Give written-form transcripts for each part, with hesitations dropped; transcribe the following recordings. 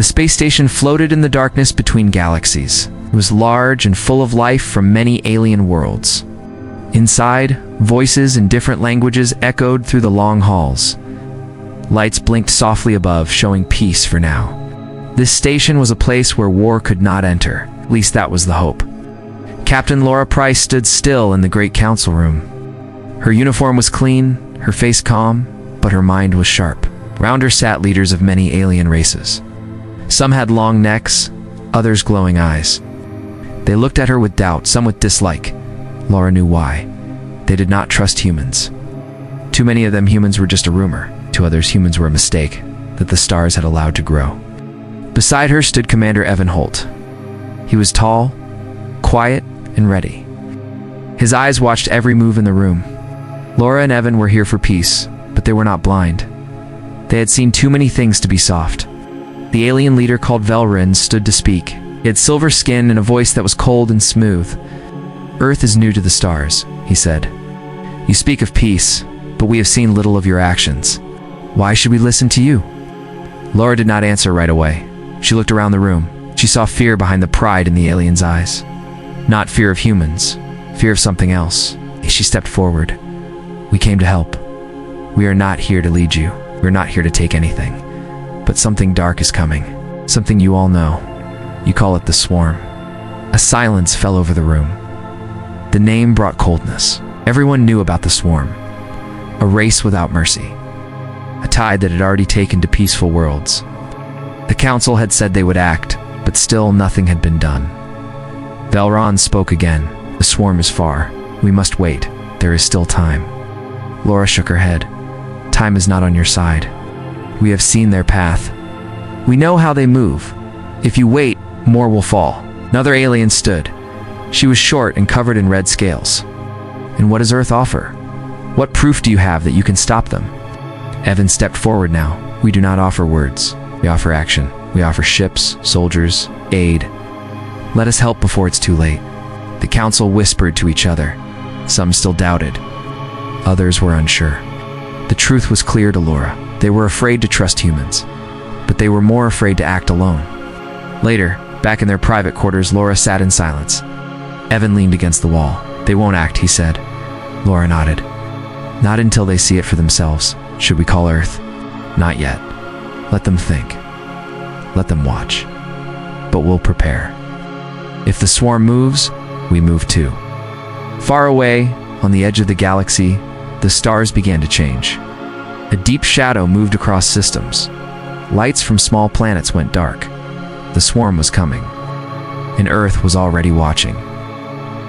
The space station floated in the darkness between galaxies. It was large and full of life from many alien worlds. Inside, voices in different languages echoed through the long halls. Lights blinked softly above, showing peace for now. This station was a place where war could not enter. At least that was the hope. Captain Laura Price stood still in the great council room. Her uniform was clean, her face calm, but her mind was sharp. Round her sat leaders of many alien races. Some had long necks, others glowing eyes. They looked at her with doubt, some with dislike. Laura knew why. They did not trust humans. To many of them, humans were just a rumor. To others, humans were a mistake that the stars had allowed to grow. Beside her stood Commander Evan Holt. He was tall, quiet, and ready. His eyes watched every move in the room. Laura and Evan were here for peace, but they were not blind. They had seen too many things to be soft. The alien leader called Velrin stood to speak. He had silver skin and a voice that was cold and smooth. "Earth is new to the stars," he said. "You speak of peace, but we have seen little of your actions. Why should we listen to you?" Laura did not answer right away. She looked around the room. She saw fear behind the pride in the alien's eyes. Not fear of humans, fear of something else. She stepped forward. "We came to help. We are not here to lead you. We're not here to take anything. But something dark is coming. Something you all know. You call it the Swarm." A silence fell over the room. The name brought coldness. Everyone knew about the Swarm. A race without mercy. A tide that had already taken to peaceful worlds. The council had said they would act, but still nothing had been done. Velron spoke again. "The Swarm is far. We must wait. There is still time." Laura shook her head. "Time is not on your side. We have seen their path. We know how they move. If you wait, more will fall." Another alien stood. She was short and covered in red scales. "And what does Earth offer? What proof do you have that you can stop them?" Evan stepped forward now. "We do not offer words. We offer action. We offer ships, soldiers, aid. Let us help before it's too late." The council whispered to each other. Some still doubted. Others were unsure. The truth was clear to Laura. They were afraid to trust humans, but they were more afraid to act alone. Later, back in their private quarters, Laura sat in silence. Evan leaned against the wall. "They won't act," he said. Laura nodded. "Not until they see it for themselves. Should we call Earth?" "Not yet. Let them think. Let them watch. But we'll prepare. If the Swarm moves, we move too." Far away, on the edge of the galaxy, the stars began to change. A deep shadow moved across systems. Lights from small planets went dark. The Swarm was coming, and Earth was already watching.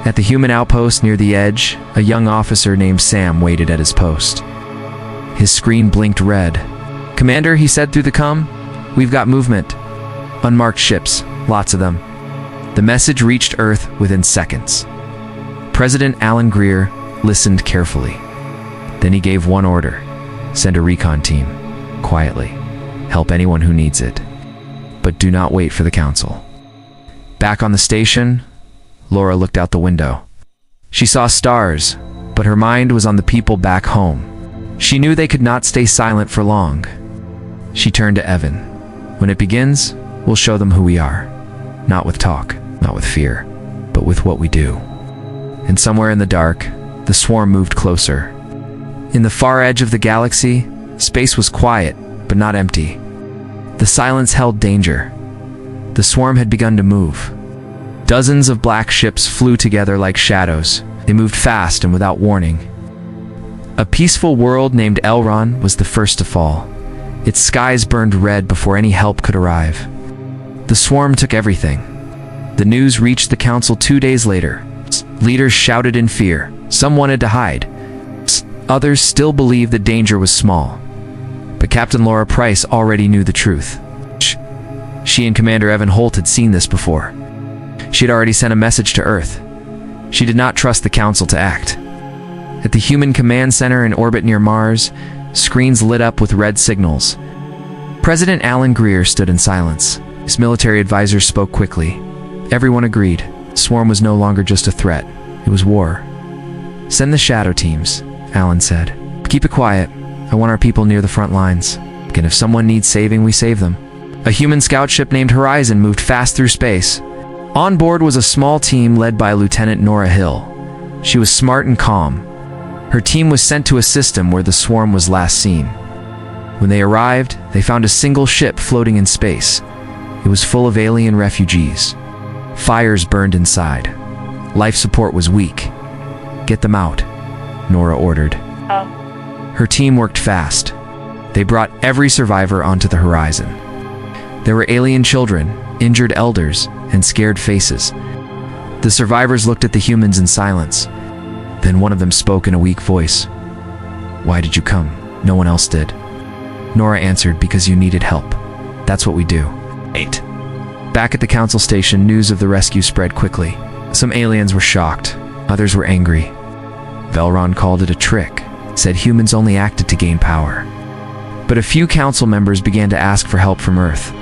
At the human outpost near the edge, a young officer named Sam waited at his post. His screen blinked red. "Commander," he said through the comm, "we've got movement. Unmarked ships, lots of them." The message reached Earth within seconds. President Alan Greer listened carefully. Then he gave one order: send a recon team, quietly. Help anyone who needs it. But do not wait for the council. Back on the station, Laura looked out the window. She saw stars, but her mind was on the people back home. She knew they could not stay silent for long. She turned to Evan. "When it begins, we'll show them who we are. Not with talk, not with fear, but with what we do." And somewhere in the dark, the Swarm moved closer. In the far edge of the galaxy, space was quiet, but not empty. The silence held danger. The Swarm had begun to move. Dozens of black ships flew together like shadows. They moved fast and without warning. A peaceful world named Elron was the first to fall. Its skies burned red before any help could arrive. The Swarm took everything. The news reached the council 2 days later. Leaders shouted in fear. Some wanted to hide. Others still believed the danger was small. But Captain Laura Price already knew the truth. She and Commander Evan Holt had seen this before. She had already sent a message to Earth. She did not trust the council to act. At the human command center in orbit near Mars, screens lit up with red signals. President Alan Greer stood in silence. His military advisors spoke quickly. Everyone agreed. Swarm was no longer just a threat. It was war. "Send the shadow teams," Alan said. "Keep it quiet. I want our people near the front lines. And if someone needs saving, we save them." A human scout ship named Horizon moved fast through space. On board was a small team led by Lieutenant Nora Hill. She was smart and calm. Her team was sent to a system where the swarm was last seen. When they arrived, they found a single ship floating in space. It was full of alien refugees. Fires burned inside. Life support was weak. "Get them out," Nora ordered. Her team worked fast. They brought every survivor onto the horizon. There were alien children, injured elders, and scared faces. The survivors looked at the humans in silence. Then one of them spoke in a weak voice. "Why did you come? No one else did." Nora answered, "Because you needed help. That's what we do." 8. Back at the council station, news of the rescue spread quickly. Some aliens were shocked. Others were angry. Velron called it a trick, said humans only acted to gain power. But a few council members began to ask for help from Earth.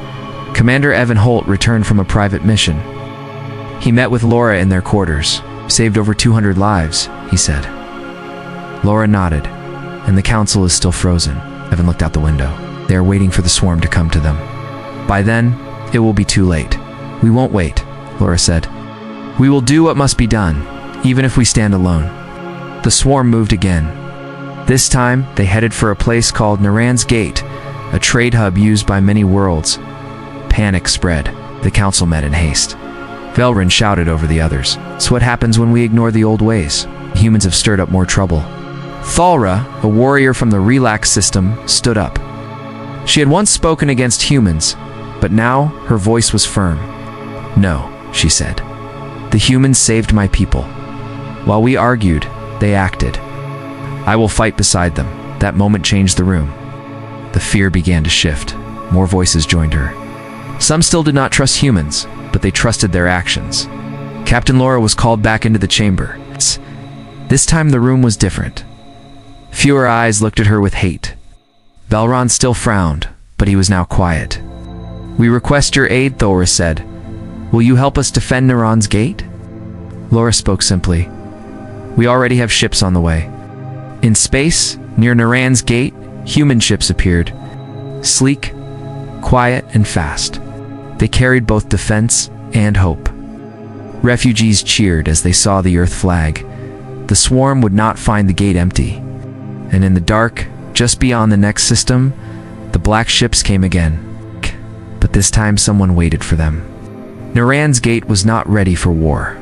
Commander Evan Holt returned from a private mission. He met with Laura in their quarters. "Saved over 200 lives," he said. Laura nodded, and the council is still frozen. Evan looked out the window. They are waiting for the swarm to come to them. By then, it will be too late. "We won't wait," Laura said. "We will do what must be done, even if we stand alone." The swarm moved again. This time, they headed for a place called Naran's Gate, a trade hub used by many worlds. Panic spread. The council met in haste. Velron shouted over the others. "It's what happens when we ignore the old ways. Humans have stirred up more trouble." Thalra, a warrior from the Relax system, stood up. She had once spoken against humans, but now her voice was firm. "No," she said. "The humans saved my people. While we argued, they acted. I will fight beside them." That moment changed the room. The fear began to shift. More voices joined her. Some still did not trust humans, but they trusted their actions. Captain Laura was called back into the chamber. This time the room was different. Fewer eyes looked at her with hate. Velron still frowned, but he was now quiet. "We request your aid," Thora said. "Will you help us defend Naran's Gate?" Laura spoke simply. "We already have ships on the way." In space, near Naran's Gate, human ships appeared. Sleek, quiet, and fast. They carried both defense and hope. Refugees cheered as they saw the Earth flag. The swarm would not find the gate empty. And in the dark, just beyond the next system, the black ships came again. But this time someone waited for them. Naran's Gate was not ready for war.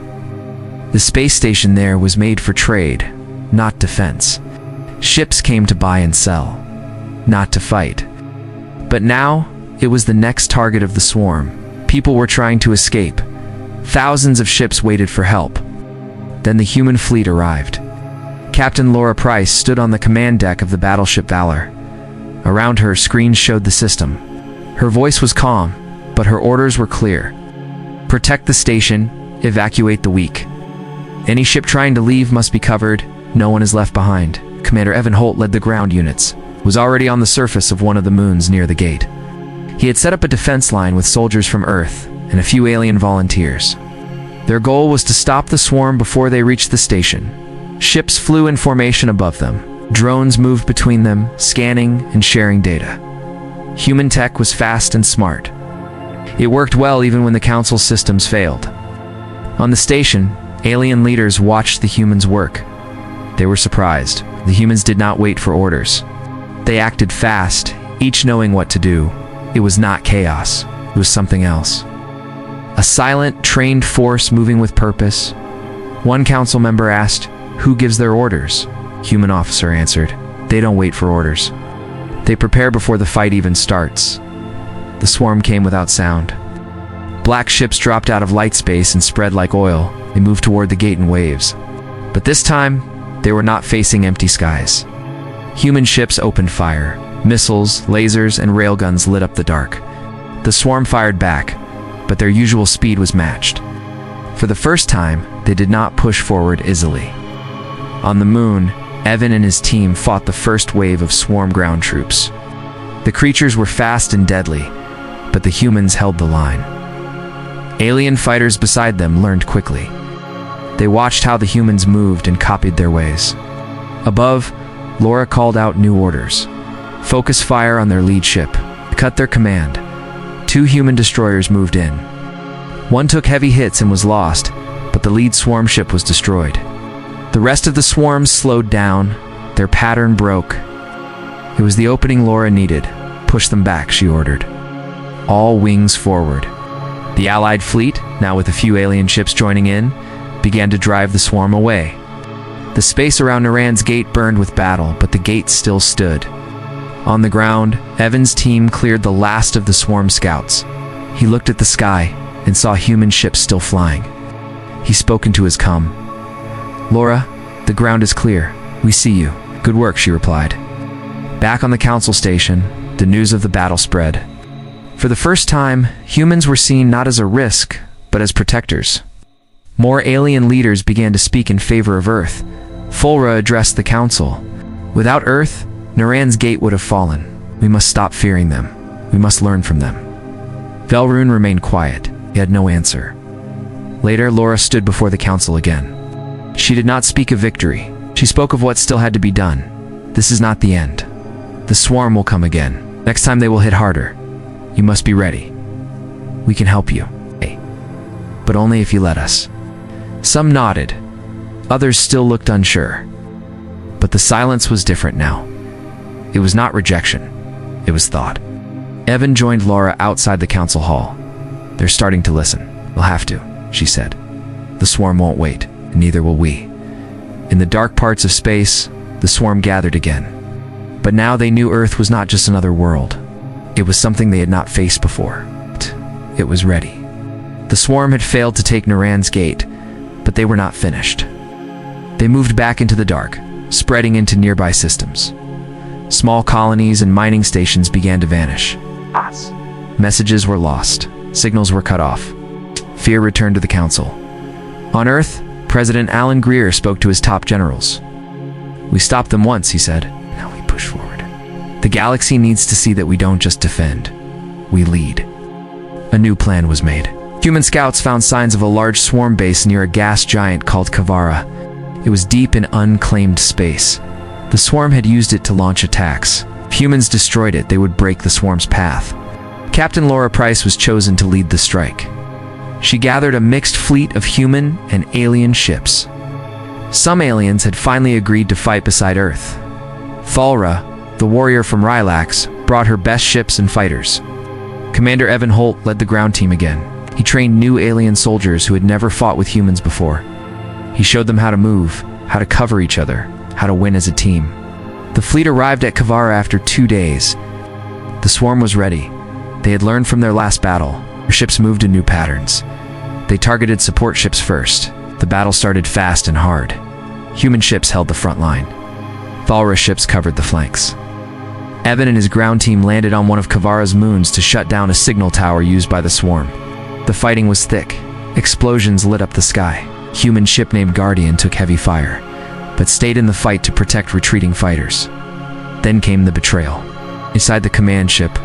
The space station there was made for trade, not defense. Ships came to buy and sell, not to fight. But now, it was the next target of the swarm. People were trying to escape. Thousands of ships waited for help. Then the human fleet arrived. Captain Laura Price stood on the command deck of the battleship Valor. Around her, screens showed the system. Her voice was calm, but her orders were clear. "Protect the station, evacuate the weak. Any ship trying to leave must be covered, no one is left behind." Commander Evan Holt led the ground units, was already on the surface of one of the moons near the gate. He had set up a defense line with soldiers from Earth and a few alien volunteers. Their goal was to stop the swarm before they reached the station. Ships flew in formation above them. Drones moved between them, scanning and sharing data. Human tech was fast and smart. It worked well even when the council's systems failed. On the station, alien leaders watched the humans work. They were surprised. The humans did not wait for orders. They acted fast, each knowing what to do. It was not chaos. It was something else. A silent, trained force moving with purpose. One council member asked, "Who gives their orders?" Human officer answered, "They don't wait for orders. They prepare before the fight even starts." The swarm came without sound. Black ships dropped out of light space and spread like oil. They moved toward the gate in waves. But this time, they were not facing empty skies. Human ships opened fire. Missiles, lasers, and railguns lit up the dark. The swarm fired back, but their usual speed was matched. For the first time, they did not push forward easily. On the moon, Evan and his team fought the first wave of swarm ground troops. The creatures were fast and deadly, but the humans held the line. Alien fighters beside them learned quickly. They watched how the humans moved and copied their ways. Above, Laura called out new orders. Focus fire on their lead ship. Cut their command. 2 human destroyers moved in. One took heavy hits and was lost, but the lead swarm ship was destroyed. The rest of the swarms slowed down. Their pattern broke. It was the opening Laura needed. Push them back, she ordered. All wings forward. The Allied fleet, now with a few alien ships joining in, began to drive the swarm away. The space around Naran's gate burned with battle, but the gate still stood. On the ground, Evan's team cleared the last of the swarm scouts. He looked at the sky and saw human ships still flying. He spoke into his comm. "Laura, the ground is clear. We see you. Good work," she replied. Back on the council station, the news of the battle spread. For the first time, humans were seen not as a risk, but as protectors. More alien leaders began to speak in favor of Earth. Fulra addressed the council. "Without Earth, Naran's gate would have fallen. We must stop fearing them. We must learn from them." Velrune remained quiet. He had no answer. Later, Laura stood before the council again. She did not speak of victory. She spoke of what still had to be done. This is not the end. The swarm will come again. Next time they will hit harder. You must be ready. We can help you. But only if you let us. Some nodded. Others still looked unsure. But the silence was different now. It was not rejection. It was thought. Evan joined Laura outside the council hall. "They're starting to listen. We'll have to," she said. "The swarm won't wait, and neither will we." In the dark parts of space, the swarm gathered again. But now they knew Earth was not just another world. It was something they had not faced before. It was ready. The swarm had failed to take Naran's gate, but they were not finished. They moved back into the dark, spreading into nearby systems. Small colonies and mining stations began to vanish. Messages were lost. Signals were cut off. Fear returned to the council. On Earth, President Alan Greer spoke to his top generals. "We stopped them once," he said. "Now we push forward. The galaxy needs to see that we don't just defend. We lead." A new plan was made. Human scouts found signs of a large swarm base near a gas giant called Kavara. It was deep in unclaimed space. The swarm had used it to launch attacks. If humans destroyed it, they would break the swarm's path. Captain Laura Price was chosen to lead the strike. She gathered a mixed fleet of human and alien ships. Some aliens had finally agreed to fight beside Earth. Thalra, the warrior from Rylax, brought her best ships and fighters. Commander Evan Holt led the ground team again. He trained new alien soldiers who had never fought with humans before. He showed them how to move, how to cover each other, how to win as a team. The fleet arrived at Kavara after 2 days. The swarm was ready. They had learned from their last battle. Their ships moved in new patterns. They targeted support ships first. The battle started fast and hard. Human ships held the front line. Thalra ships covered the flanks. Evan and his ground team landed on one of Kavara's moons to shut down a signal tower used by the swarm. The fighting was thick. Explosions lit up the sky. Human ship named Guardian took heavy fire, but stayed in the fight to protect retreating fighters. Then came the betrayal. Inside the command ship,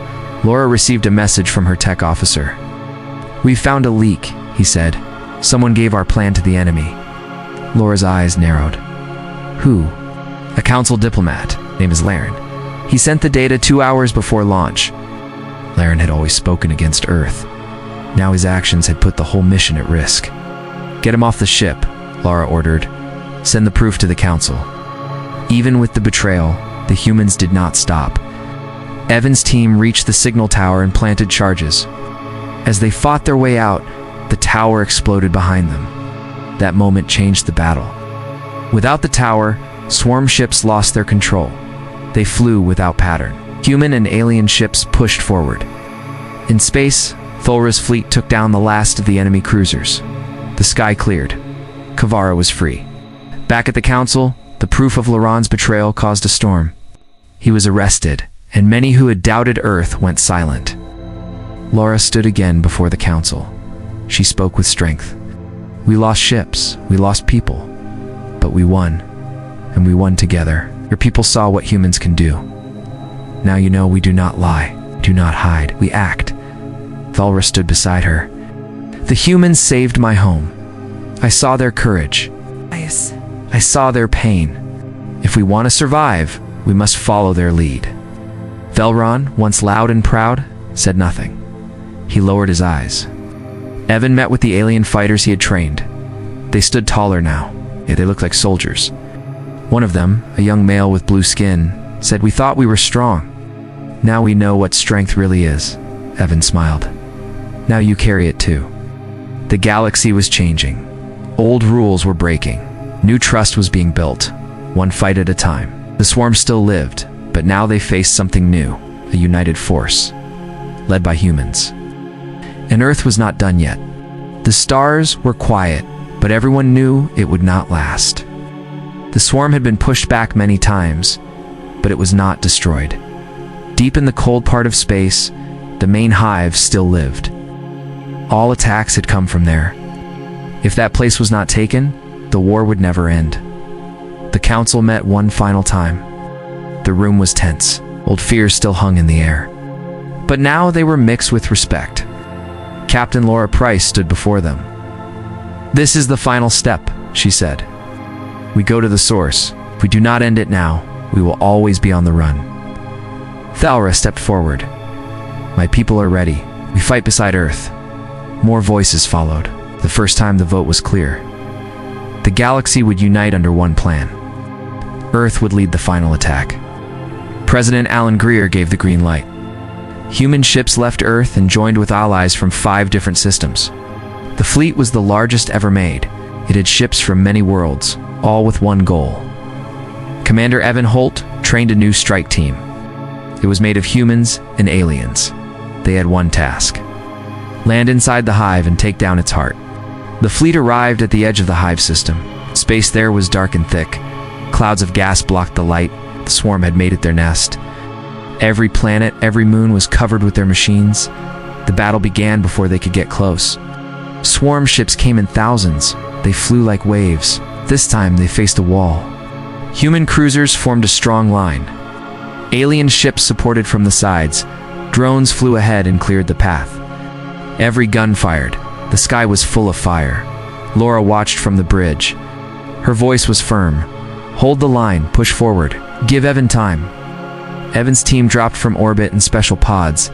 Laura received a message from her tech officer. "We found a leak," he said. "Someone gave our plan to the enemy." Laura's eyes narrowed. "Who?" "A council diplomat. Name is Laren. He sent the data 2 hours before launch." Laren had always spoken against Earth. Now his actions had put the whole mission at risk. "Get him off the ship," Laura ordered. "Send the proof to the council." Even with the betrayal, the humans did not stop. Evan's team reached the signal tower and planted charges. As they fought their way out, the tower exploded behind them. That moment changed the battle. Without the tower, swarm ships lost their control. They flew without pattern. Human and alien ships pushed forward. In space, Thalra's fleet took down the last of the enemy cruisers. The sky cleared. Kavara was free. Back at the council, the proof of Laran's betrayal caused a storm. He was arrested, and many who had doubted Earth went silent. Laura stood again before the council. She spoke with strength. "We lost ships, we lost people, but we won, and we won together. Your people saw what humans can do. Now you know we do not lie, do not hide, we act." Thalra stood beside her. "The humans saved my home. I saw their courage. I saw their pain. If we want to survive, we must follow their lead." Velron, once loud and proud, said nothing. He lowered his eyes. Evan met with the alien fighters he had trained. They stood taller now. Yeah, they looked like soldiers. One of them, a young male with blue skin, said, "We thought we were strong. Now we know what strength really is." Evan smiled. "Now you carry it too." The galaxy was changing. Old rules were breaking. New trust was being built, one fight at a time. The swarm still lived, but now they faced something new, a united force, led by humans. And Earth was not done yet. The stars were quiet, but everyone knew it would not last. The swarm had been pushed back many times, but it was not destroyed. Deep in the cold part of space, the main hive still lived. All attacks had come from there. If that place was not taken, the war would never end. The council met one final time. The room was tense. Old fears still hung in the air. But now they were mixed with respect. Captain Laura Price stood before them. "This is the final step," she said. "We go to the source. If we do not end it now, we will always be on the run." Thalra stepped forward. "My people are ready. We fight beside Earth." More voices followed. The first time the vote was clear. The galaxy would unite under one plan. Earth would lead the final attack. President Alan Greer gave the green light. Human ships left Earth and joined with allies from 5 different systems. The fleet was the largest ever made. It had ships from many worlds, all with one goal. Commander Evan Holt trained a new strike team. It was made of humans and aliens. They had one task: land inside the hive and take down its heart. The fleet arrived at the edge of the hive system. Space there was dark and thick. Clouds of gas blocked the light. The swarm had made it their nest. Every planet, every moon was covered with their machines. The battle began before they could get close. Swarm ships came in thousands. They flew like waves. This time they faced a wall. Human cruisers formed a strong line. Alien ships supported from the sides. Drones flew ahead and cleared the path. Every gun fired. The sky was full of fire. Laura watched from the bridge. Her voice was firm. "Hold the line, push forward. Give Evan time." Evan's team dropped from orbit in special pods.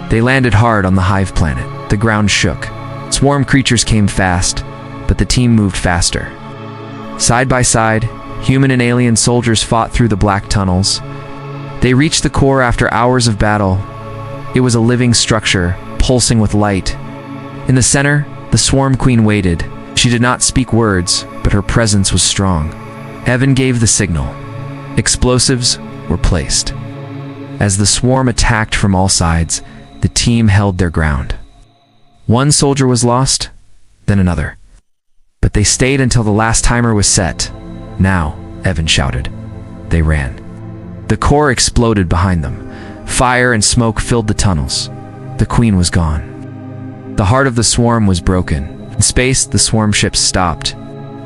They landed hard on the hive planet. The ground shook. Swarm creatures came fast, but the team moved faster. Side by side, human and alien soldiers fought through the black tunnels. They reached the core after hours of battle. It was a living structure, pulsing with light. In the center, the swarm queen waited. She did not speak words, but her presence was strong. Evan gave the signal. Explosives were placed. As the swarm attacked from all sides, the team held their ground. One soldier was lost, then another. But they stayed until the last timer was set. "Now," Evan shouted. They ran. The core exploded behind them. Fire and smoke filled the tunnels. The queen was gone. The heart of the swarm was broken. In space, the swarm ships stopped.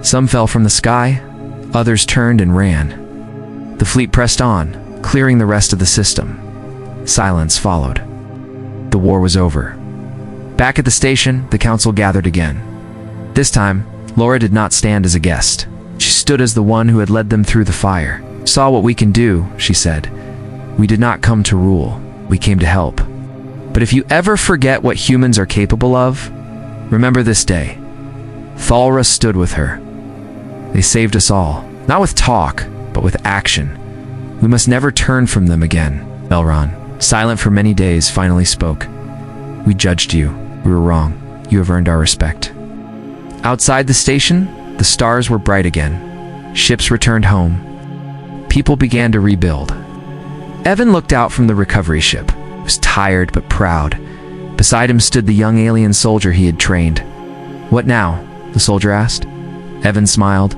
Some fell from the sky, others turned and ran. The fleet pressed on, clearing the rest of the system. Silence followed. The war was over. Back at the station, the council gathered again. This time, Laura did not stand as a guest. She stood as the one who had led them through the fire. "Saw what we can do," she said. "We did not come to rule. We came to help. But if you ever forget what humans are capable of, remember this day." Thalra stood with her. "They saved us all, not with talk, but with action. We must never turn from them again." Elron, silent for many days, finally spoke. "We judged you. We were wrong. You have earned our respect." Outside the station, the stars were bright again. Ships returned home. People began to rebuild. Evan looked out from the recovery ship. He was tired but proud. Beside him stood the young alien soldier he had trained. "What now?" the soldier asked. Evan smiled.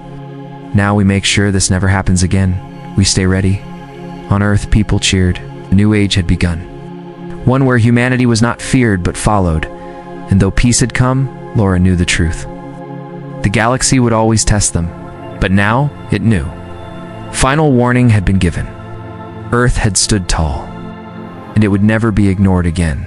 "Now we make sure this never happens again. We stay ready." On Earth, people cheered. A new age had begun. One where humanity was not feared but followed. And though peace had come, Laura knew the truth. The galaxy would always test them. But now, it knew. Final warning had been given. Earth had stood tall. And it would never be ignored again.